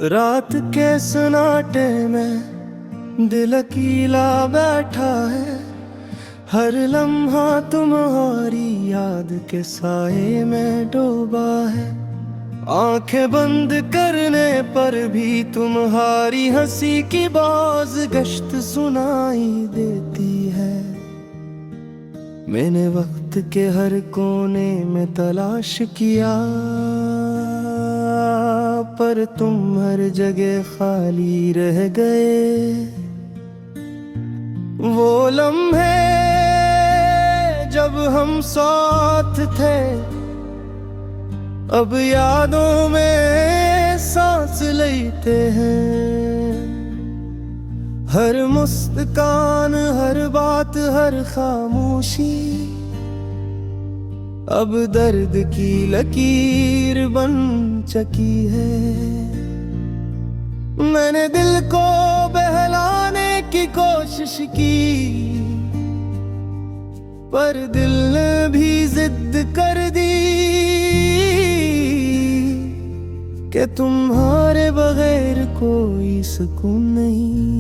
रात के सन्नाटे में दिल अकेला बैठा है। हर लम्हा तुम्हारी याद के साए में डूबा है। आंखें बंद करने पर भी तुम्हारी हंसी की बाज गश्त सुनाई देती है। मैंने वक्त के हर कोने में तलाश किया, पर तुम हर जगह खाली रह गए। वो लम्हे जब हम साथ थे, अब यादों में सांस लेते हैं। हर मुस्कान, हर बात, हर खामोशी अब दर्द की लकीर बन चुकी है। मैंने दिल को बहलाने की कोशिश की, पर दिल ने भी जिद कर दी कि तुम्हारे बगैर कोई सुकून नहीं।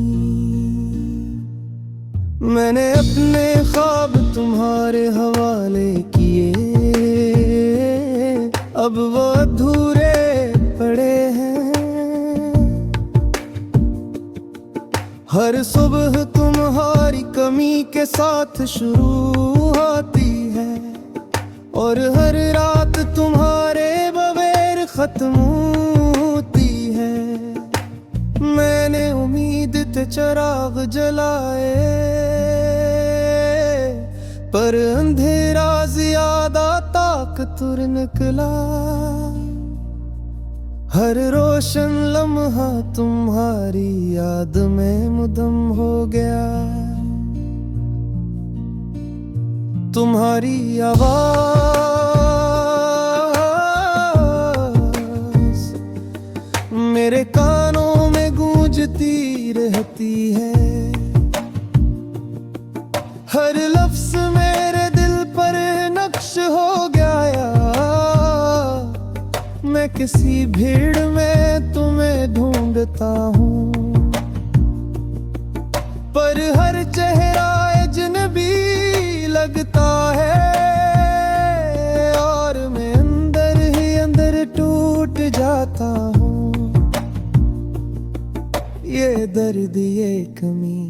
मैंने अपने ख्वाब तुम्हारे हवाले किए, अब वो अधूरे पड़े हैं। हर सुबह तुम्हारी कमी के साथ शुरू होती है, और हर रात तुम्हारे बगैर खत्म होती है। मैंने उम्मीद ते चिराग जलाए, पर अंधेरा ज्यादा ताकतवर निकला। हर रोशन लम्हा तुम्हारी याद में मुदम हो गया। तुम्हारी आवाज मेरे कानों में गूंजती रहती है। हर लफ्ज मेरे दिल पर नक्श हो गया। मैं किसी भीड़ में तुम्हें ढूंढता हूँ, पर हर चेहरा अजनबी लगता है। और मैं अंदर ही अंदर टूट जाता हूँ। ये दर्द, ये कमी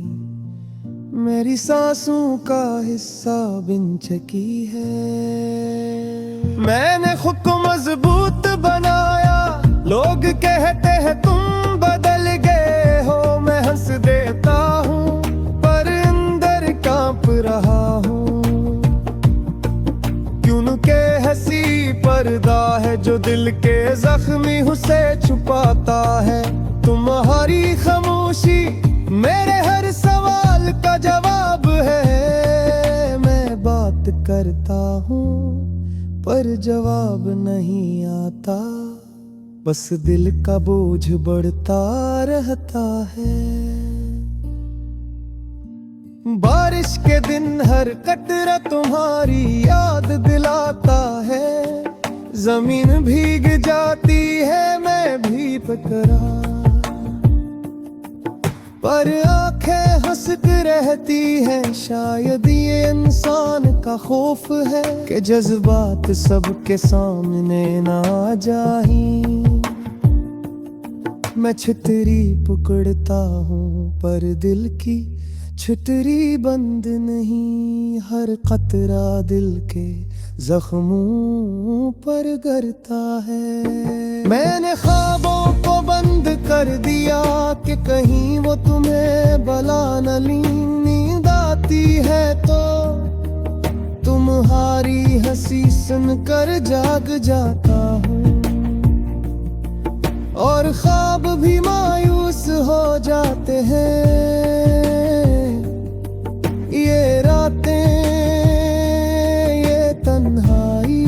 मेरी सांसों का हिस्सा बन चुकी है। मैंने खुद को मजबूत बनाया, लोग कहते हैं तुम बदल गए हो। मैं हंस देता हूँ, पर अंदर कांप रहा हूँ। क्योंकि हंसी पर्दा है जो दिल के जख्मी हुसे छुपाता है। तुम्हारी खामोशी मेरे हर सवाल का जवाब है। मैं बात करता हूँ, पर जवाब नहीं आता। बस दिल का बोझ बढ़ता रहता है। बारिश के दिन हर कतरा तुम्हारी याद दिलाता है। जमीन भीग जाती है, मैं भी पकड़ा, पर आंखें हंसक रहती हैं। शायद ये इंसान का खौफ है कि जज्बात सबके सामने ना आ जाए। मैं छतरी पकड़ता हूँ, पर दिल की छतरी बंद नहीं। हर कतरा दिल के जख्मों पर गिरता है। मैंने ख्वाबों को बंद कर दिया कि कहीं वो तुम्हें बला न नींद आती है तो तुम्हारी हंसी सुनकर जाग जाता हूँ। और ख्वाब भी मायूस हो जाते हैं। ये रातें, ये तन्हाई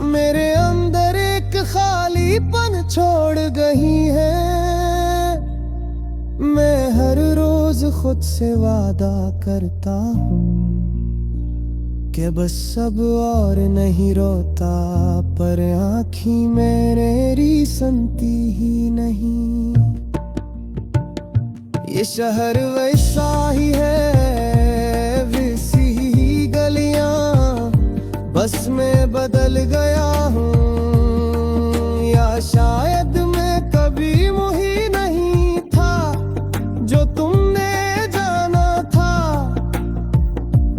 मेरे अंदर एक खालीपन छोड़ गई है। मैं हर रोज खुद से वादा करता हूँ के बस अब और नहीं रोता, पर आँखी मेरी सुनती ही नहीं। ये शहर वैसा ही है, वैसी ही गलियां, बस मैं बदल गया हूँ, या शायद मैं कभी वही नहीं था जो तुमने जाना था।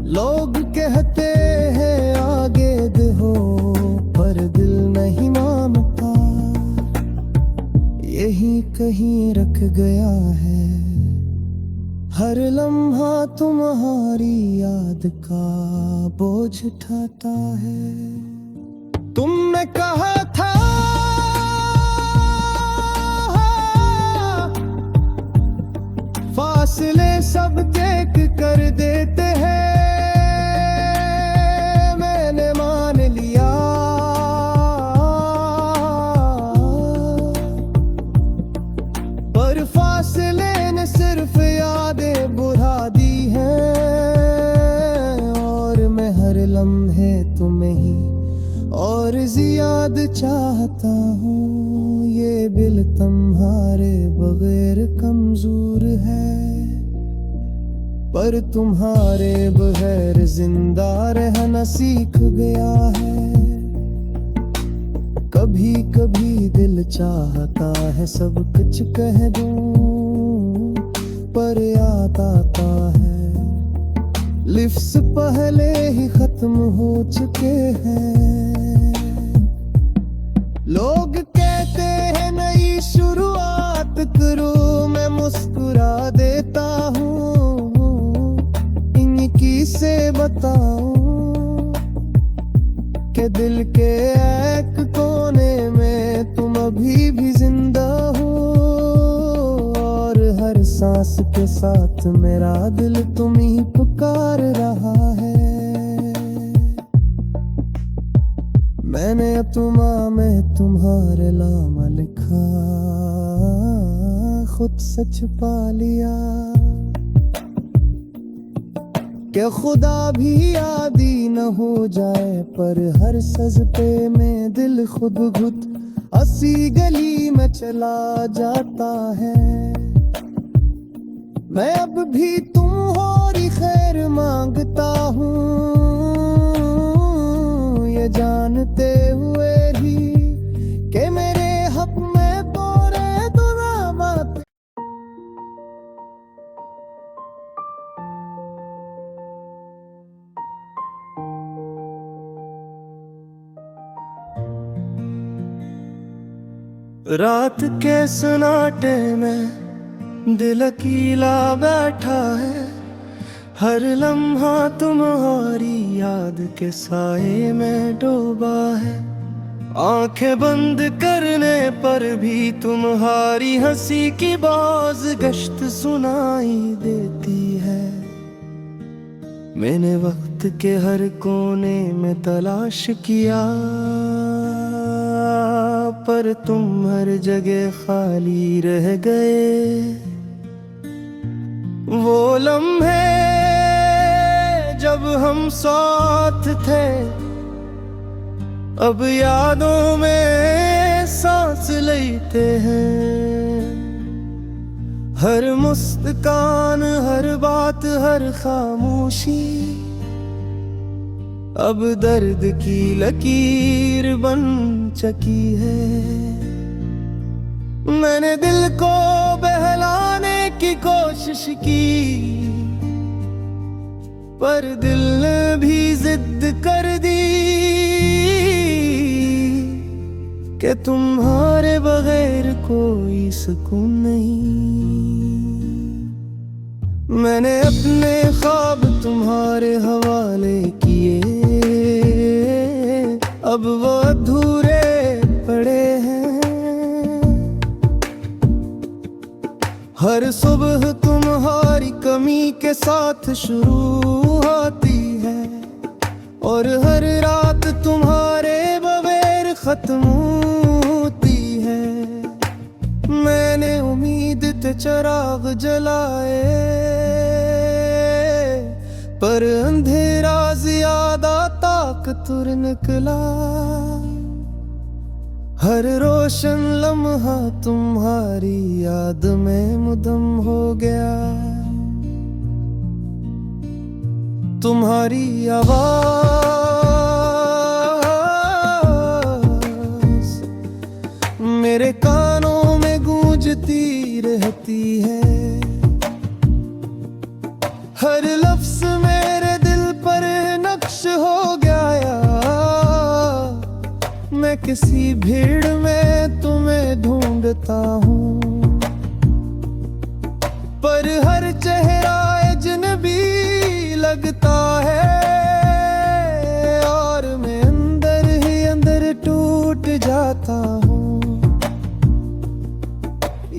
लोग कहते हैं आगे बढ़ो, पर दिल नहीं मानता, यही कहीं रख गया है। हर लम्हा तुम्हारी याद का बोझ उठाता है। तुमने कहा था फासले सब चेक कर देते हैं, मैंने मान लिया। पर फासले ने सिर्फ यादें बुझा दी हैं, और मैं हर लम्हे तुम्हें ही और ज्यादा चाहता हूँ। ये दिल तुम्हारे बगैर कमजोर है, पर तुम्हारे बगैर जिंदा रहना सीख गया है। कभी कभी दिल चाहता है सब कुछ कह दूं, पर याद आता है लिफ्स पहले ही खत्म हो चुके हैं। लोग कहते हैं नई शुरुआत करो, मैं मुस्कुरा देता हूँ, इनकी से बताऊं कि दिल के एक कोने में तुम अभी भी जिंदा हो, और हर सांस के साथ मेरा दिल तुम ही पुकार रहा है। मैंने तुमा में तुम्हारे नाम लिखा, खुद सच पा लिया कि खुदा भी आदि न हो जाए, पर हर सजदे में दिल खुद खुद हंसी गली में चला जाता है। मैं अब भी तुम्हारी खैर मांगता हूँ, ये जानते हुए ही कि मेरे हक में पूरे दुआ मत। रात के सन्नाटे में दिल अकेला बैठा है, हर लम्हा तुम्हारी याद के साए में डूबा है। आंखें बंद करने पर भी तुम्हारी हंसी की बाज गश्त सुनाई देती है। मैंने वक्त के हर कोने में तलाश किया, पर तुम हर जगह खाली रह गए। वो लम्हे जब हम साथ थे, अब यादों में सांस लेते हैं। हर मुस्कान, हर बात, हर खामोशी अब दर्द की लकीर बन चुकी है। मैंने दिल को बहलाने की कोशिश की, पर दिल ने भी जिद कर दी कि तुम्हारे बगैर कोई सुकून नहीं। मैंने अपने ख्वाब तुम्हारे हवाले किए, अब वो अधूरे पड़े हैं। हर सुबह तुम्हारी कमी के साथ शुरू होती है, और हर रात तुम्हारे बगैर खत्म होती है। मैंने उम्मीद ते चिराग जलाए, पर अंधेरा ज्यादा ताकतवर निकला। हर रोशन लम्हा तुम्हारी याद में मुदम हो गया। तुम्हारी आवाज मेरे कानों में गूंजती रहती है। हर लफ्ज मेरे दिल पर नक्श हो गया। मैं किसी भीड़ में तुम्हें ढूंढता हूँ, पर हर चेहरा अजनबी लगता है। और मैं अंदर ही अंदर टूट जाता हूँ।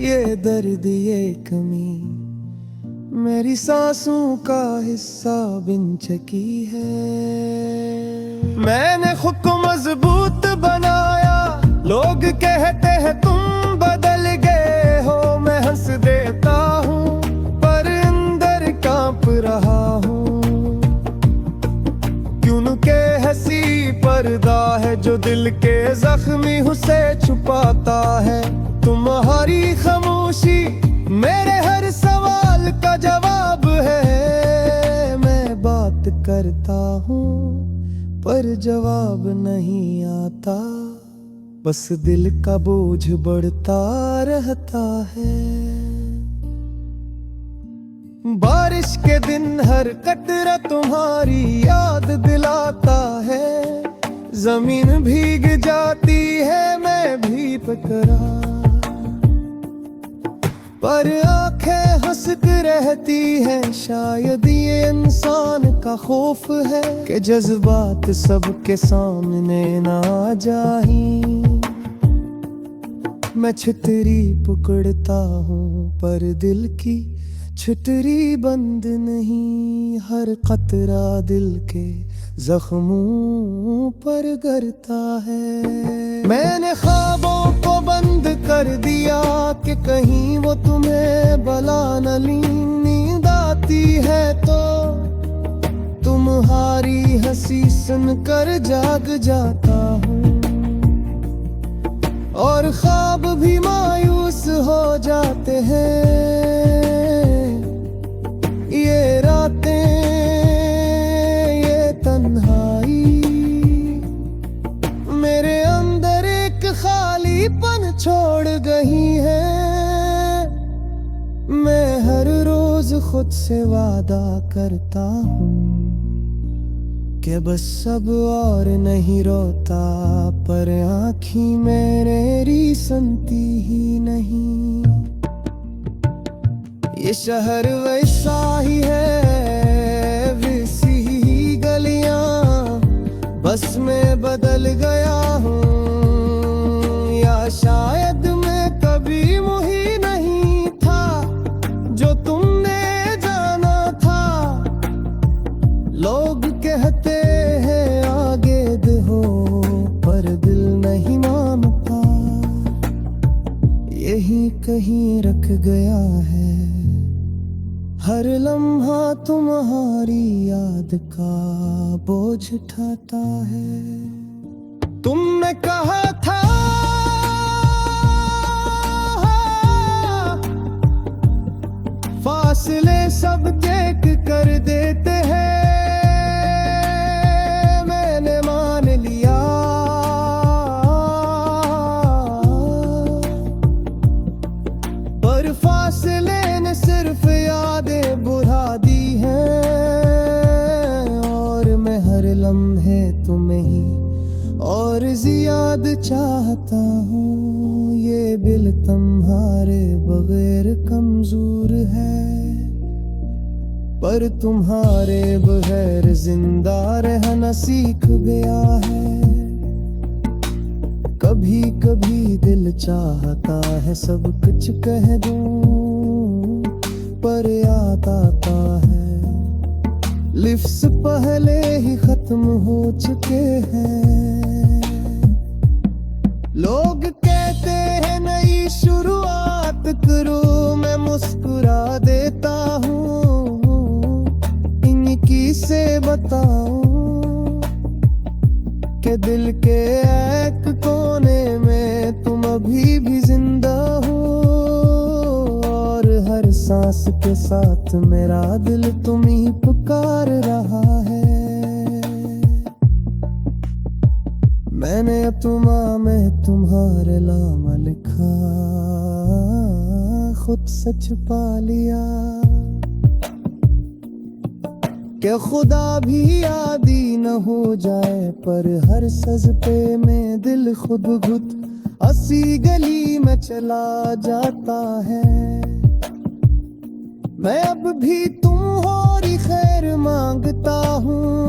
ये दर्द ये कमी मेरी सांसों का हिस्सा बिन चकी है। मैंने खुद को मजबूत बनाया। लोग कहते हैं तुम बदल गए हो। मैं हंस देता हूँ पर अंदर कांप रहा हूँ। क्योंकि हंसी पर्दा है जो दिल के जख्मी हुसे छुपाता है। तुम्हारी खामोशी मेरे हर सवाल का जवाब है। मैं बात करता हूँ पर जवाब नहीं आता। बस दिल का बोझ बढ़ता रहता है। बारिश के दिन हर कतरा तुम्हारी याद दिलाता है। जमीन भीग जाती है मैं भी पकड़ा, पर आंखें हंसक रहती हैं। शायद ये इंसान का खौफ है कि जज्बात सबके सामने ना आ जाएं। मैं छतरी पकड़ता हूँ पर दिल की छतरी बंद नहीं। हर कतरा दिल के जख्मों पर गिरता है। मैंने ख्वाबों को बंद कर दिया कि कहीं वो तुम्हें बला न नींद आती है तो तुम्हारी हंसी सुनकर जाग जाता हूँ। और ख्वाब भी मायूस हो जाते हैं। ये रातें ये तन्हाई मेरे अंदर एक खालीपन छोड़ गई है। मैं हर रोज खुद से वादा करता हूँ कि बस सब और नहीं रोता, पर आँखी मेरी सुनती ही नहीं। ये शहर वैसा ही है, वैसी ही गलियां, बस मैं बदल गया हूँ। या शायद मैं कभी वही नहीं था जो तुमने जाना था। लोग कहते हैं आगे हो पर दिल नहीं मानता। यही कहीं रख गया है हर लम्हा तुम्हारी याद का बोझ उठाता है। तुमने कहा था फासले सब चेक कर देते हैं, मैंने मान लिया। पर फासले ने सिर्फ यादें बुढ़ा दी हैं, और मैं हर लम्हे तुम्हें ही और याद चाहता हूँ। ये दिल तुम्हारे बगैर कमजोर है, पर तुम्हारे बगैर जिंदा रहना सीख गया है। कभी कभी दिल चाहता है सब कुछ कह दूं, पर याद आता है लिफ्स पहले ही खत्म हो चुके हैं। लोग कहते हैं नई शुरुआत करो, मैं मुस्कुरा देता हूँ। इनकी बताऊं कि दिल के एक कोने में तुम अभी भी जिंदा हो, और हर सांस के साथ मेरा दिल तुम ही पुकार रहा है। मैंने तुमा में तुम्हारे नाम लिखा, खुद सच पा लिया कि खुदा भी आदि न हो जाए, पर हर सजदे में दिल खुद खुद हंसी गली में चला जाता है। मैं अब भी तुम हो खैर मांगता हूँ,